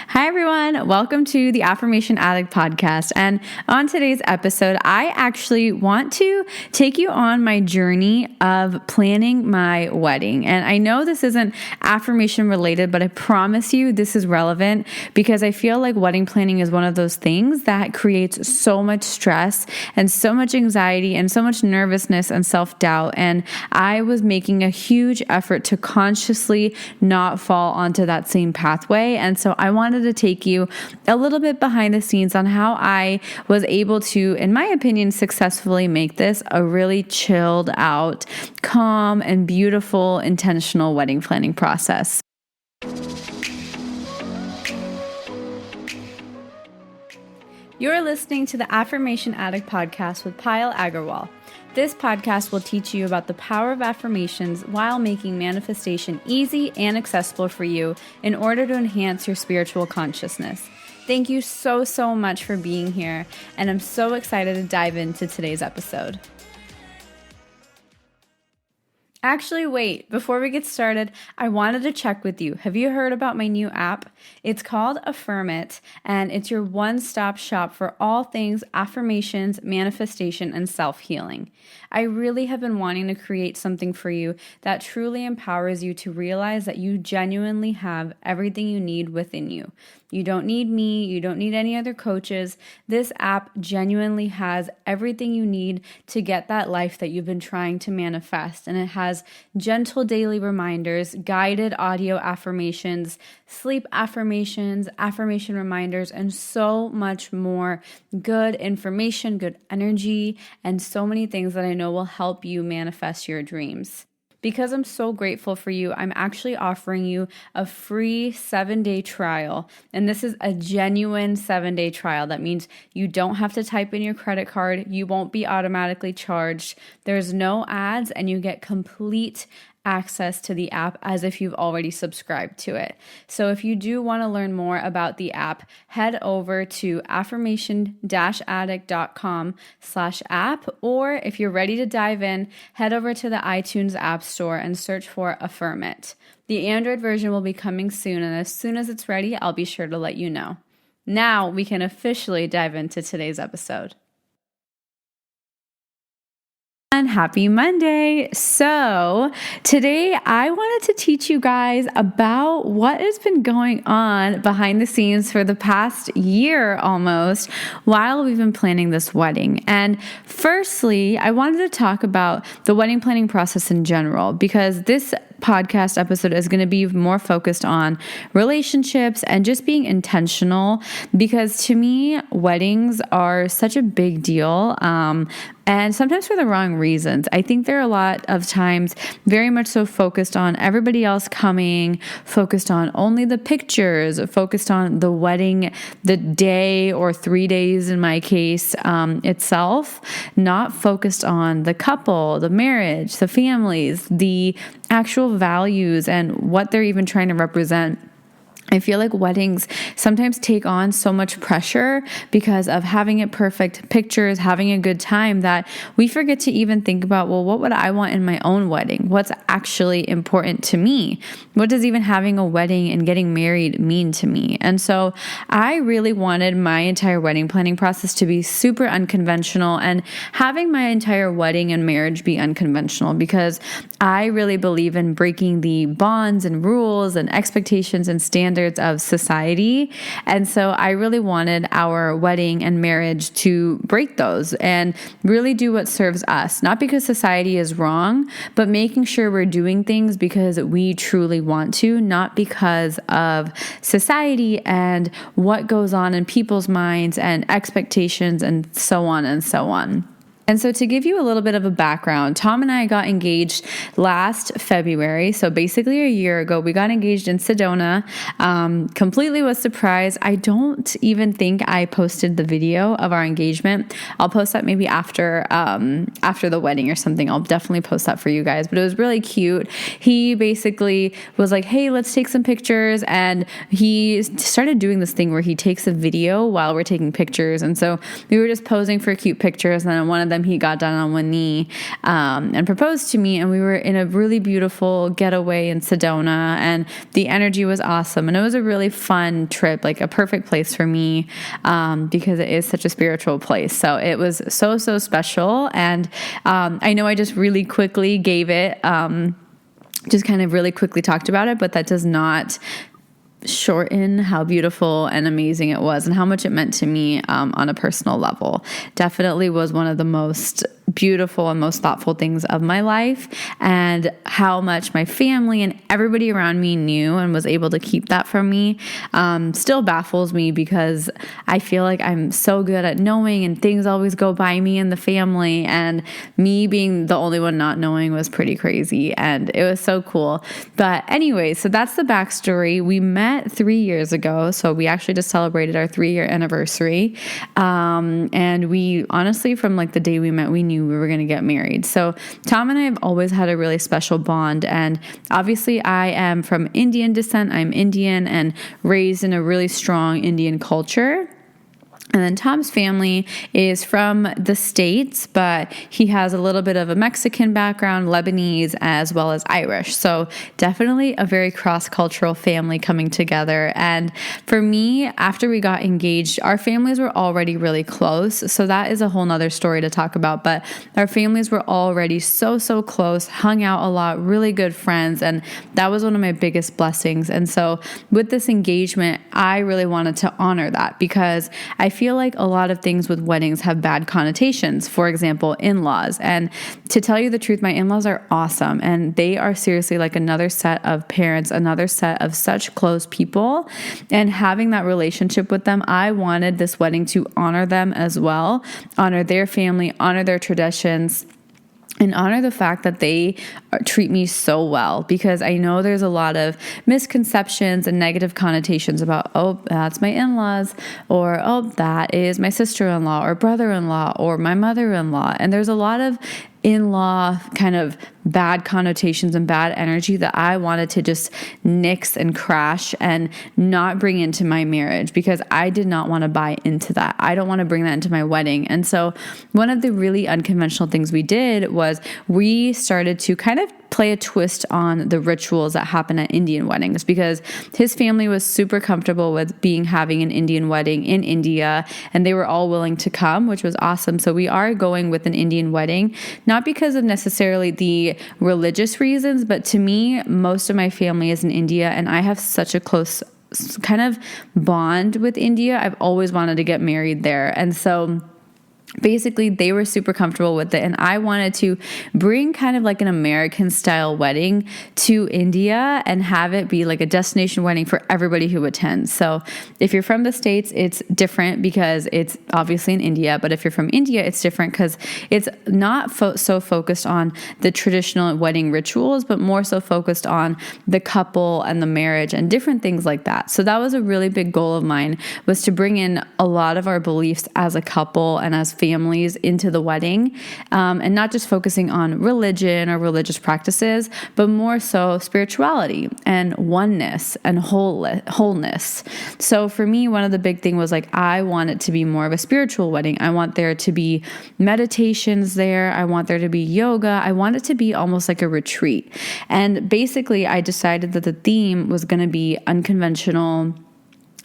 Hi, everyone. Welcome to the Affirmation Addict podcast. And on today's episode, I actually want to take you on my journey of planning my wedding. And I know this isn't affirmation related, but I promise you this is relevant because I feel like wedding planning is one of those things that creates so much stress and so much anxiety and so much nervousness and self-doubt. And I was making a huge effort to consciously not fall onto that same pathway. And so I wanted to take you a little bit behind the scenes on how I was able to, in my opinion, successfully make this a really chilled out, calm, and beautiful, intentional wedding planning process. You're listening to the Affirmation Addict podcast with Payal Agarwal. This podcast will teach you about the power of affirmations while making manifestation easy and accessible for you in order to enhance your spiritual consciousness. Thank you so much for being here, and I'm so excited to dive into today's episode. Actually, wait, before we get started, I wanted to check with you. Have you heard about my new app? It's called Affirm It, and it's your one-stop shop for all things affirmations, manifestation, and self-healing. I really have been wanting to create something for you that truly empowers you to realize that you genuinely have everything you need within you. You don't need me. You don't need any other coaches. This app genuinely has everything you need to get that life that you've been trying to manifest. And it has gentle daily reminders, guided audio affirmations, sleep affirmations, affirmation reminders, and so much more good information, good energy, and so many things that I know will help you manifest your dreams. Because I'm so grateful for you, I'm actually offering you a free 7-day trial. And this is a genuine 7-day trial. That means you don't have to type in your credit card. You won't be automatically charged. There's no ads, and you get complete access to the app as if you've already subscribed to it. So if you do want to learn more about the app, head over to affirmation-addict.com/app, or if you're ready to dive in, head over to the iTunes App Store and search for Affirm It. The Android version will be coming soon, and as soon as it's ready, I'll be sure to let you know. Now we can officially dive into today's episode. And happy Monday. So today I wanted to teach you guys about what has been going on behind the scenes for the past year almost while we've been planning this wedding. And firstly, I wanted to talk about the wedding planning process in general, because this podcast episode is going to be more focused on relationships and just being intentional, because to me, weddings are such a big deal. And sometimes for the wrong reasons. I think there are a lot of times very much so focused on everybody else coming, focused on only the pictures, focused on the wedding, the day or 3 days in my case itself, not focused on the couple, the marriage, the families, the actual values and what they're even trying to represent. I feel like weddings sometimes take on so much pressure because of having it perfect, pictures, having a good time, that we forget to even think about, well, what would I want in my own wedding? What's actually important to me? What does even having a wedding and getting married mean to me? And so I really wanted my entire wedding planning process to be super unconventional, and having my entire wedding and marriage be unconventional, because I really believe in breaking the bonds and rules and expectations and standards of society. And so I really wanted our wedding and marriage to break those and really do what serves us, not because society is wrong, but making sure we're doing things because we truly want to, not because of society and what goes on in people's minds and expectations and so on and so on. And so to give you a little bit of a background, Tom and I got engaged last February. So basically a year ago, we got engaged in Sedona. Completely was surprised. I don't even think I posted the video of our engagement. I'll post that maybe after the wedding or something. I'll definitely post that for you guys. But it was really cute. He basically was like, hey, let's take some pictures. And he started doing this thing where he takes a video while we're taking pictures. And so we were just posing for cute pictures. And then one of them them, he got down on one knee and proposed to me. And we were in a really beautiful getaway in Sedona, and the energy was awesome. And it was a really fun trip, like a perfect place for me because it is such a spiritual place. So it was so, so special. And I know I just really quickly gave it, just kind of really quickly talked about it, but that does not shorten how beautiful and amazing it was and how much it meant to me on a personal level. Definitely was one of the most beautiful and most thoughtful things of my life, and how much my family and everybody around me knew and was able to keep that from me still baffles me, because I feel like I'm so good at knowing and things always go by me and the family, and me being the only one not knowing was pretty crazy, and it was so cool. But anyway, so that's the backstory. We met 3 years ago, so we actually just celebrated our 3-year anniversary, and we honestly, from like the day we met, we knew we were going to get married. So Tom and I have always had a really special bond, and obviously I am from Indian descent. I'm Indian and raised in a really strong Indian culture. And then Tom's family is from the States, but he has a little bit of a Mexican background, Lebanese, as well as Irish. So definitely a very cross-cultural family coming together. And for me, after we got engaged, our families were already really close. So that is a whole nother story to talk about. But our families were already so, so close, hung out a lot, really good friends. And that was one of my biggest blessings. And so with this engagement, I really wanted to honor that, because I feel like a lot of things with weddings have bad connotations. For example, in-laws. And to tell you the truth, my in-laws are awesome. And they are seriously like another set of parents, another set of such close people. And having that relationship with them, I wanted this wedding to honor them as well, honor their family, honor their traditions, and honor the fact that they treat me so well, because I know there's a lot of misconceptions and negative connotations about, oh, that's my in-laws, or oh, that is my sister-in-law or brother-in-law or my mother-in-law. And there's a lot of in-law kind of bad connotations and bad energy that I wanted to just nix and crash and not bring into my marriage, because I did not want to buy into that. I don't want to bring that into my wedding. And so one of the really unconventional things we did was we started to kind of play a twist on the rituals that happen at Indian weddings, because his family was super comfortable with having an Indian wedding in India, and they were all willing to come, which was awesome. So we are going with an Indian wedding, not because of necessarily the religious reasons, but to me, most of my family is in India, and I have such a close kind of bond with India. I've always wanted to get married there. And so basically, they were super comfortable with it, and I wanted to bring kind of like an American style wedding to India and have it be like a destination wedding for everybody who attends. So if you're from the States, it's different because it's obviously in India, but if you're from India, it's different because it's not so focused on the traditional wedding rituals, but more so focused on the couple and the marriage and different things like that. So that was a really big goal of mine, was to bring in a lot of our beliefs as a couple and as families into the wedding, and not just focusing on religion or religious practices, but more so spirituality and oneness and wholeness. So for me, one of the big thing was like, I want it to be more of a spiritual wedding. I want there to be meditations there. I want there to be yoga. I want it to be almost like a retreat. And basically, I decided that the theme was going to be unconventional,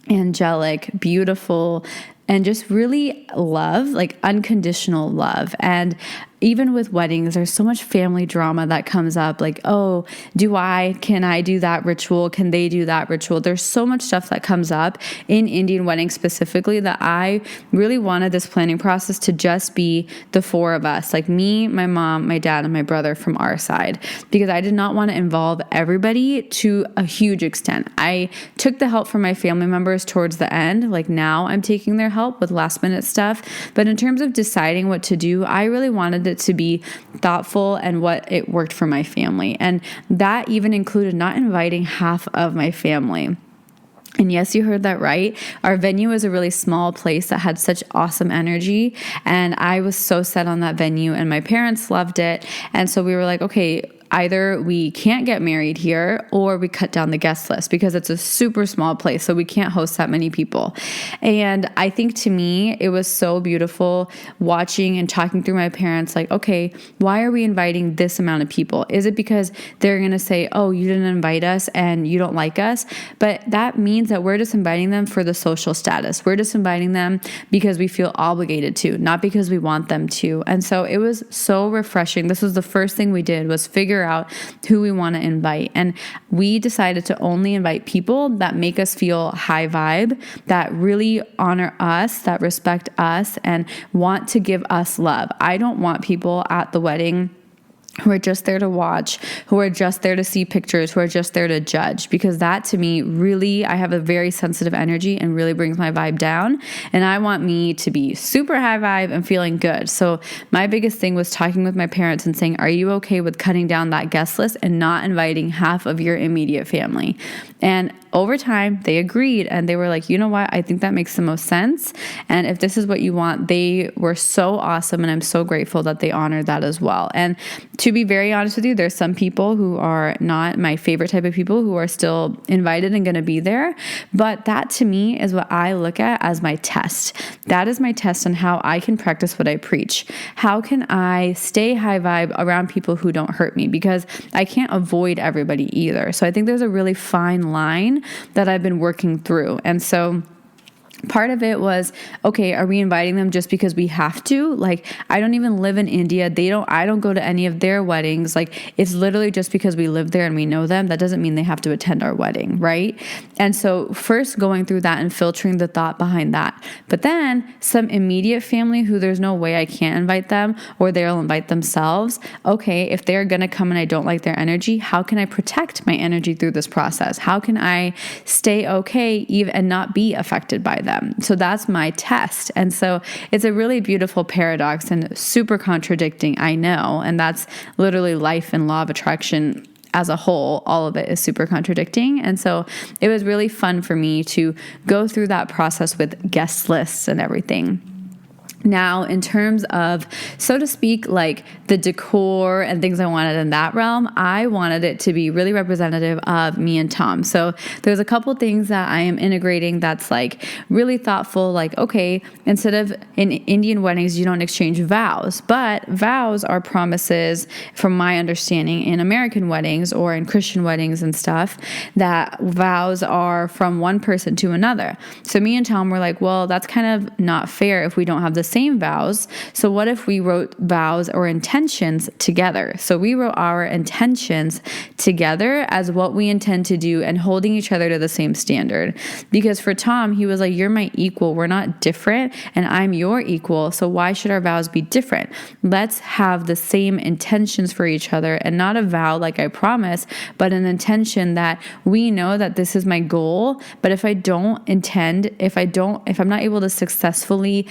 angelic, beautiful, and just really love, like unconditional love. And even with weddings, there's so much family drama that comes up. Like, oh, can I do that ritual? Can they do that ritual? There's so much stuff that comes up in Indian weddings specifically that I really wanted this planning process to just be the four of us, like me, my mom, my dad, and my brother from our side, because I did not want to involve everybody to a huge extent. I took the help from my family members towards the end. Like now I'm taking their help with last minute stuff. But in terms of deciding what to do, I really wanted it to be thoughtful and what it worked for my family. And that even included not inviting half of my family. And yes, you heard that right. Our venue was a really small place that had such awesome energy. And I was so set on that venue, and my parents loved it. And so we were like, okay, either we can't get married here or we cut down the guest list because it's a super small place, so we can't host that many people. And I think to me, it was so beautiful watching and talking through my parents, like, okay, why are we inviting this amount of people? Is it because they're going to say, oh, you didn't invite us and you don't like us? But that means that we're just inviting them for the social status. We're just inviting them because we feel obligated to, not because we want them to. And so it was so refreshing. This was the first thing we did, was figure out who we want to invite. And we decided to only invite people that make us feel high vibe, that really honor us, that respect us, and want to give us love. I don't want people at the wedding who are just there to watch, who are just there to see pictures, who are just there to judge, because that to me really, I have a very sensitive energy and really brings my vibe down. And I want me to be super high vibe and feeling good. So my biggest thing was talking with my parents and saying, are you okay with cutting down that guest list and not inviting half of your immediate family? And over time, they agreed and they were like, you know what? I think that makes the most sense. And if this is what you want, they were so awesome. And I'm so grateful that they honored that as well. And to be very honest with you, there's some people who are not my favorite type of people who are still invited and going to be there. But that to me is what I look at as my test. That is my test on how I can practice what I preach. How can I stay high vibe around people who don't hurt me? Because I can't avoid everybody either. So I think there's a really fine line that I've been working through. And so part of it was, okay, are we inviting them just because we have to? Like, I don't even live in India. I don't go to any of their weddings. Like, it's literally just because we live there and we know them. That doesn't mean they have to attend our wedding, right? And so first going through that and filtering the thought behind that. But then some immediate family who there's no way I can't invite them or they'll invite themselves. Okay, if they're going to come and I don't like their energy, how can I protect my energy through this process? How can I stay okay even and not be affected by them? So that's my test. And so it's a really beautiful paradox and super contradicting, I know. And that's literally life and law of attraction as a whole. All of it is super contradicting. And so it was really fun for me to go through that process with guest lists and everything. Now, in terms of, so to speak, like the decor and things I wanted in that realm, I wanted it to be really representative of me and Tom. So there's a couple things that I am integrating that's like really thoughtful, like, okay, instead of in Indian weddings, you don't exchange vows, but vows are promises, from my understanding, in American weddings or in Christian weddings and stuff, that vows are from one person to another. So me and Tom were like, well, that's kind of not fair if we don't have the same vows. So what if we wrote vows or intentions together? So we wrote our intentions together as what we intend to do and holding each other to the same standard. Because for Tom, he was like, you're my equal. We're not different and I'm your equal. So why should our vows be different? Let's have the same intentions for each other and not a vow like I promise, but an intention that we know that this is my goal. But if I'm not able to successfully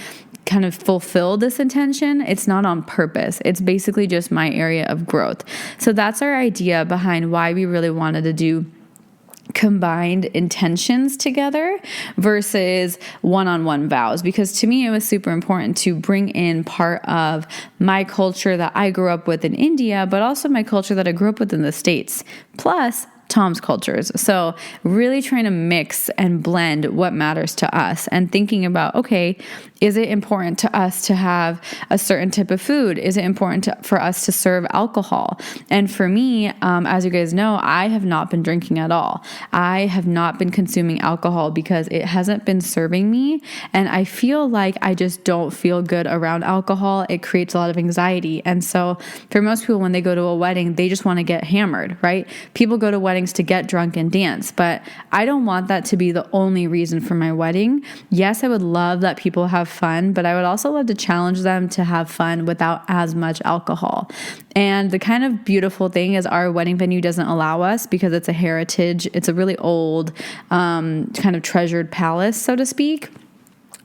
kind of fulfill this intention, it's not on purpose. It's basically just my area of growth. So that's our idea behind why we really wanted to do combined intentions together versus one-on-one vows, because to me it was super important to bring in part of my culture that I grew up with in India, but also my culture that I grew up with in the States, plus Tom's cultures. So really trying to mix and blend what matters to us and thinking about, okay, is it important to us to have a certain type of food? Is it important for us to serve alcohol? And for me, as you guys know, I have not been drinking at all. I have not been consuming alcohol because it hasn't been serving me. And I feel like I just don't feel good around alcohol. It creates a lot of anxiety. And so for most people, when they go to a wedding, they just want to get hammered, right? People go to weddings to get drunk and dance, but I don't want that to be the only reason for my wedding. Yes, I would love that people have fun, but I would also love to challenge them to have fun without as much alcohol. And the kind of beautiful thing is our wedding venue doesn't allow us because it's a heritage. It's a really old, kind of treasured palace, so to speak.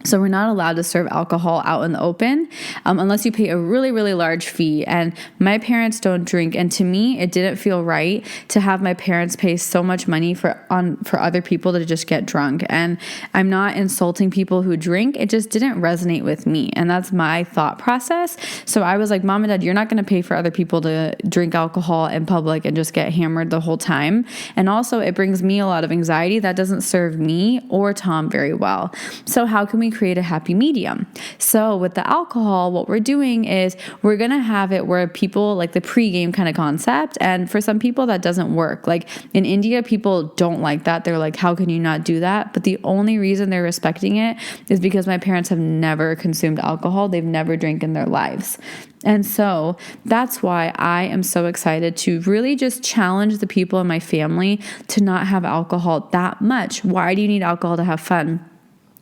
So we're not allowed to serve alcohol out in the open unless you pay a really, really large fee. And my parents don't drink. And to me, it didn't feel right to have my parents pay so much money for other people to just get drunk. And I'm not insulting people who drink. It just didn't resonate with me. And that's my thought process. So I was like, Mom and Dad, you're not going to pay for other people to drink alcohol in public and just get hammered the whole time. And also it brings me a lot of anxiety that doesn't serve me or Tom very well. So how can we create a happy medium? So with the alcohol, what we're doing is we're going to have it where people like the pregame kind of concept. And for some people that doesn't work. Like in India, people don't like that. They're like, how can you not do that? But the only reason they're respecting it is because my parents have never consumed alcohol. They've never drank in their lives. And so that's why I am so excited to really just challenge the people in my family to not have alcohol that much. Why do you need alcohol to have fun?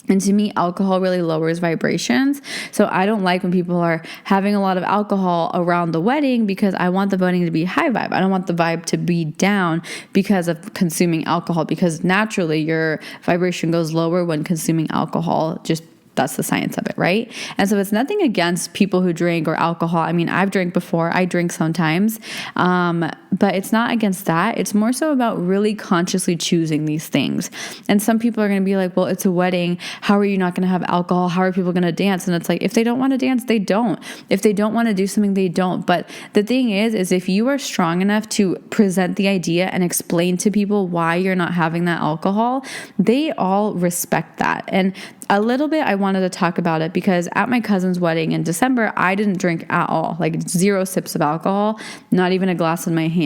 And to me, alcohol really lowers vibrations. So I don't like when people are having a lot of alcohol around the wedding because I want the wedding to be high vibe. I don't want the vibe to be down because of consuming alcohol, because naturally your vibration goes lower when consuming alcohol. That's the science of it, right? And so it's nothing against people who drink or alcohol. I mean, I've drank before. I drink sometimes. But it's not against that. It's more so about really consciously choosing these things. And some people are going to be like, well, it's a wedding. How are you not going to have alcohol? How are people going to dance? And it's like, if they don't want to dance, they don't. If they don't want to do something, they don't. But the thing is if you are strong enough to present the idea and explain to people why you're not having that alcohol, they all respect that. And a little bit, I wanted to talk about it because at my cousin's wedding in December, I didn't drink at all, like 0 sips of alcohol, not even a glass in my hand.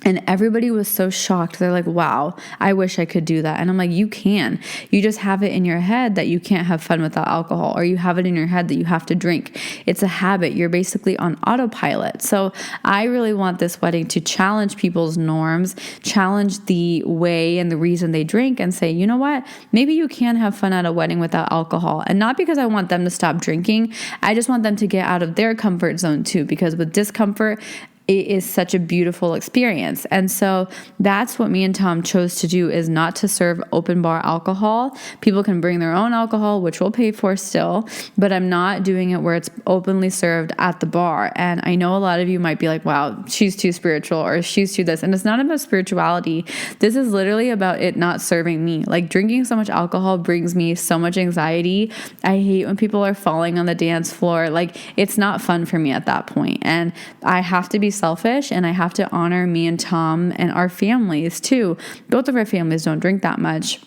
And everybody was so shocked. They're like, wow, I wish I could do that. And I'm like, you can. You just have it in your head that you can't have fun without alcohol, or you have it in your head that you have to drink. It's a habit. You're basically on autopilot. So I really want this wedding to challenge people's norms, challenge the way and the reason they drink, and say, you know what? Maybe you can have fun at a wedding without alcohol. And not because I want them to stop drinking. I just want them to get out of their comfort zone too, because with discomfort, it is such a beautiful experience. And so that's what me and Tom chose to do, is not to serve open bar alcohol. People can bring their own alcohol, which we'll pay for still, but I'm not doing it where it's openly served at the bar. And I know a lot of you might be like, wow, she's too spiritual, or she's too this. And it's not about spirituality. This is literally about it not serving me. Like drinking so much alcohol brings me so much anxiety. I hate when people are falling on the dance floor. Like it's not fun for me at that point. And I have to be selfish, and I have to honor me and Tom and our families too. Both of our families don't drink that much.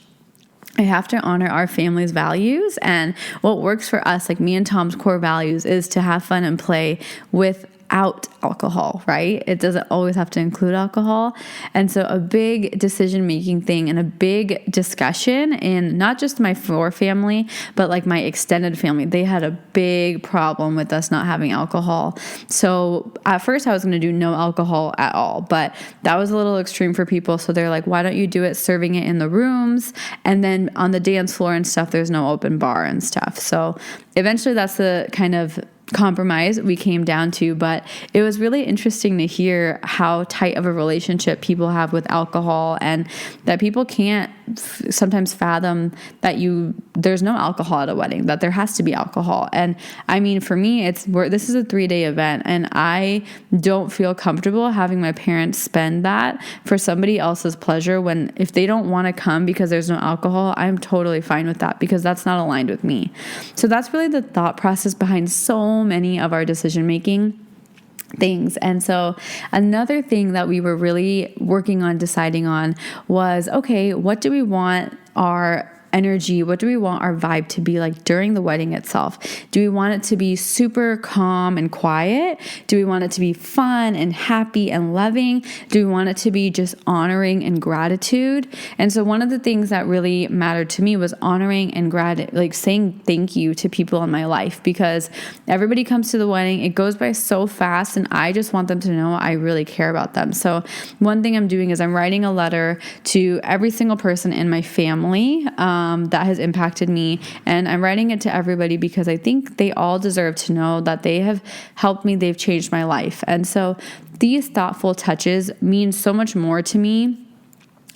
I have to honor our family's values, and what works for us, like me and Tom's core values, is to have fun and play without alcohol, right? It doesn't always have to include alcohol. And so a big decision-making thing and a big discussion in not just my family, but like my extended family, they had a big problem with us not having alcohol. So at first I was going to do no alcohol at all, but that was a little extreme for people. So they're like, why don't you do it serving it in the rooms? And then on the dance floor and stuff, there's no open bar and stuff. So eventually that's the kind of compromise we came down to, but it was really interesting to hear how tight of a relationship people have with alcohol, and that people can't sometimes fathom that there's no alcohol at a wedding, that there has to be alcohol. And I mean, for me, this is a 3-day event, and I don't feel comfortable having my parents spend that for somebody else's pleasure if they don't want to come because there's no alcohol. I'm totally fine with that, because that's not aligned with me. So that's really the thought process behind so many of our decision-making things. And so another thing that we were really working on deciding on was, okay, what do we want our energy, what do we want our vibe to be like during the wedding itself? Do we want it to be super calm and quiet? Do we want it to be fun and happy and loving? Do we want it to be just honoring and gratitude? And so one of the things that really mattered to me was honoring and like saying thank you to people in my life, because everybody comes to the wedding, it goes by so fast, and I just want them to know I really care about them. So one thing I'm doing is I'm writing a letter to every single person in my family that has impacted me. And I'm writing it to everybody because I think they all deserve to know that they have helped me. They've changed my life. And so these thoughtful touches mean so much more to me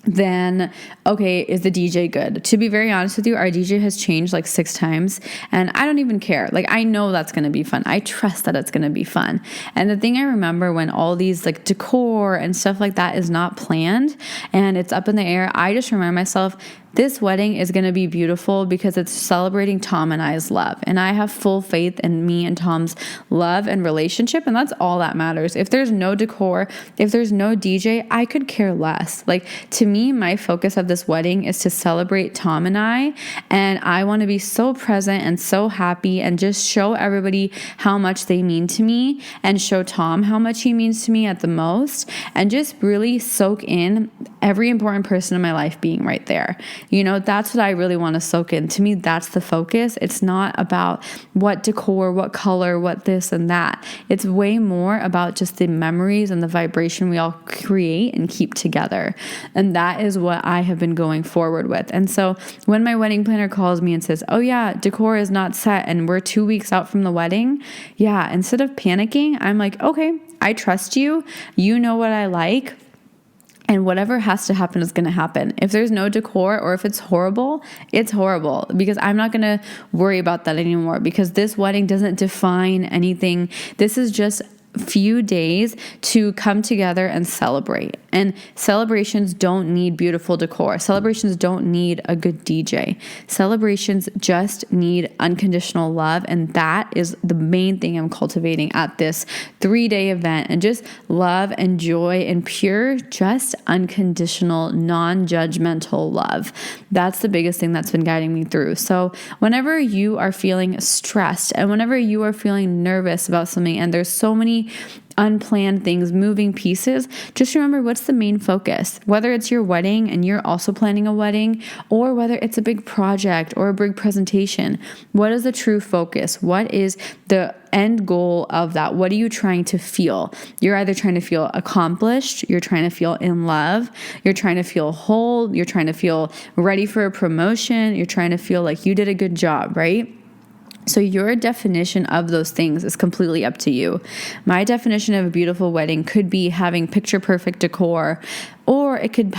then, okay, is the DJ good? To be very honest with you, our DJ has changed like 6 times, and I don't even care. Like, I know that's going to be fun. I trust that it's going to be fun. And the thing I remember when all these like decor and stuff like that is not planned and it's up in the air, I just remind myself, this wedding is going to be beautiful because it's celebrating Tom and I's love. And I have full faith in me and Tom's love and relationship. And that's all that matters. If there's no decor, if there's no DJ, I could care less. Like, to me, my focus of this wedding is to celebrate Tom and I. And I want to be so present and so happy and just show everybody how much they mean to me and show Tom how much he means to me at the most. And just really soak in every important person in my life being right there. You know, that's what I really want to soak in. To me, that's the focus. It's not about what decor, what color, what this and that. It's way more about just the memories and the vibration we all create and keep together. And that is what I have been going forward with. And so when my wedding planner calls me and says, oh yeah, decor is not set and we're 2 weeks out from the wedding. Yeah, instead of panicking, I'm like, okay, I trust you. You know what I like. And whatever has to happen is going to happen. If there's no decor or if it's horrible because I'm not going to worry about that anymore because this wedding doesn't define anything. This is just few days to come together and celebrate. And celebrations don't need beautiful decor. Celebrations don't need a good DJ. Celebrations just need unconditional love. And that is the main thing I'm cultivating at this 3-day event. And just love and joy and pure, just unconditional, non-judgmental love. That's the biggest thing that's been guiding me through. So whenever you are feeling stressed and whenever you are feeling nervous about something and there's so many unplanned things, moving pieces, just remember what's the main focus. Whether it's your wedding and you're also planning a wedding, or whether it's a big project or a big presentation, what is the true focus? What is the end goal of that? What are you trying to feel? You're either trying to feel accomplished, you're trying to feel in love, you're trying to feel whole, you're trying to feel ready for a promotion, you're trying to feel like you did a good job, right? So your definition of those things is completely up to you. My definition of a beautiful wedding could be having picture perfect decor, or it could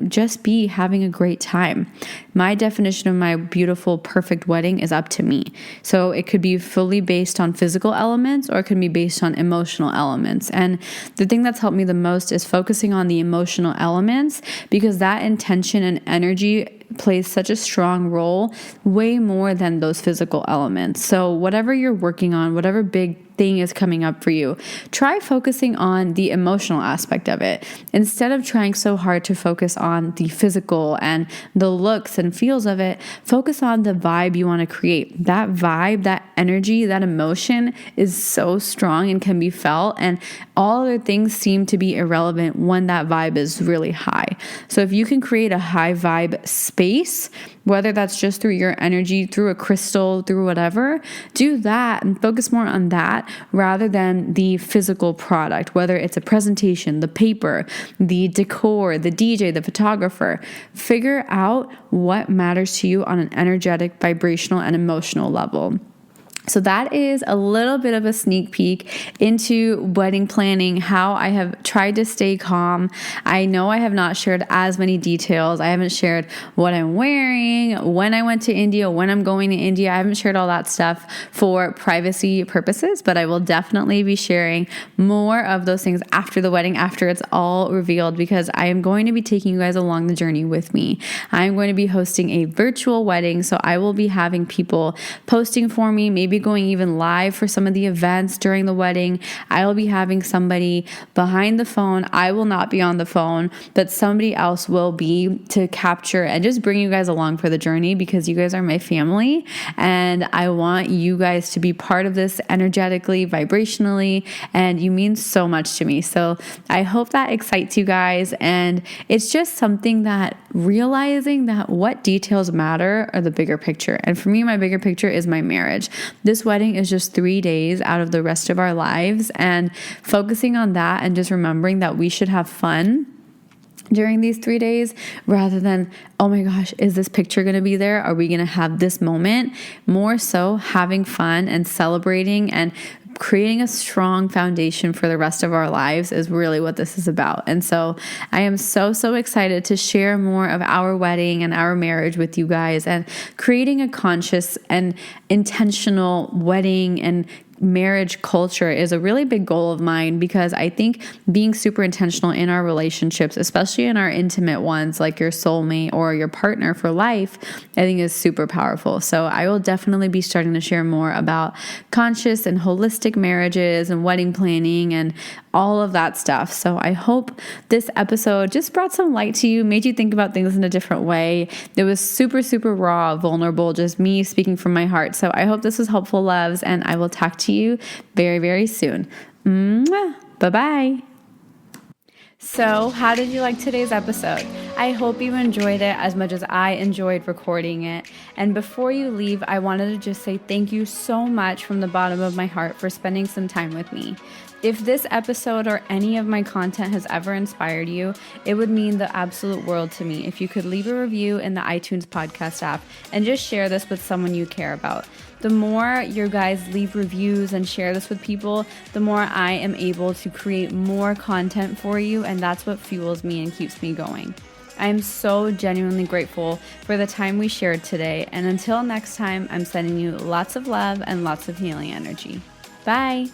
just be having a great time. My definition of my beautiful, perfect wedding is up to me. So it could be fully based on physical elements, or it could be based on emotional elements. And the thing that's helped me the most is focusing on the emotional elements, because that intention and energy plays such a strong role, way more than those physical elements. So whatever you're working on, whatever big thing is coming up for you, try focusing on the emotional aspect of it instead of trying so hard to focus on the physical and the looks and feels of it. Focus on the vibe you want to create. That vibe, that energy, that emotion is so strong and can be felt, and all other things seem to be irrelevant when that vibe is really high. So if you can create a high vibe space, whether that's just through your energy, through a crystal, through whatever, do that and focus more on that rather than the physical product, whether it's a presentation, the paper, the decor, the DJ, the photographer. Figure out what matters to you on an energetic, vibrational, and emotional level. So that is a little bit of a sneak peek into wedding planning, how I have tried to stay calm. I know I have not shared as many details. I haven't shared what I'm wearing, when I went to India, when I'm going to India. I haven't shared all that stuff for privacy purposes, but I will definitely be sharing more of those things after the wedding, after it's all revealed, because I am going to be taking you guys along the journey with me. I'm going to be hosting a virtual wedding, so I will be having people posting for me, maybe going even live for some of the events during the wedding. I will be having somebody behind the phone. I will not be on the phone, but somebody else will be to capture and just bring you guys along for the journey, because you guys are my family and I want you guys to be part of this energetically, vibrationally, and you mean so much to me. So I hope that excites you guys, and it's just something that realizing that what details matter are the bigger picture. And for me, my bigger picture is my marriage. This wedding is just 3 days out of the rest of our lives, and focusing on that and just remembering that we should have fun during these 3 days rather than, oh my gosh, is this picture going to be there? Are we going to have this moment? More so having fun and celebrating and creating a strong foundation for the rest of our lives is really what this is about. And so I am so excited to share more of our wedding and our marriage with you guys, and creating a conscious and intentional wedding and marriage culture is a really big goal of mine, because I think being super intentional in our relationships, especially in our intimate ones like your soulmate or your partner for life, I think is super powerful. So I will definitely be starting to share more about conscious and holistic marriages and wedding planning and all of that stuff. So I hope this episode just brought some light to you, made you think about things in a different way. It was super raw, vulnerable, just me speaking from my heart. So I hope this was helpful, loves, and I will talk to you very soon. Mwah. Bye-bye. So, how did you like today's episode? I hope you enjoyed it as much as I enjoyed recording it. And before you leave, I wanted to just say thank you so much from the bottom of my heart for spending some time with me. If this episode or any of my content has ever inspired you, it would mean the absolute world to me if you could leave a review in the iTunes podcast app and just share this with someone you care about. The more you guys leave reviews and share this with people, the more I am able to create more content for you, and that's what fuels me and keeps me going. I am so genuinely grateful for the time we shared today, and until next time, I'm sending you lots of love and lots of healing energy. Bye!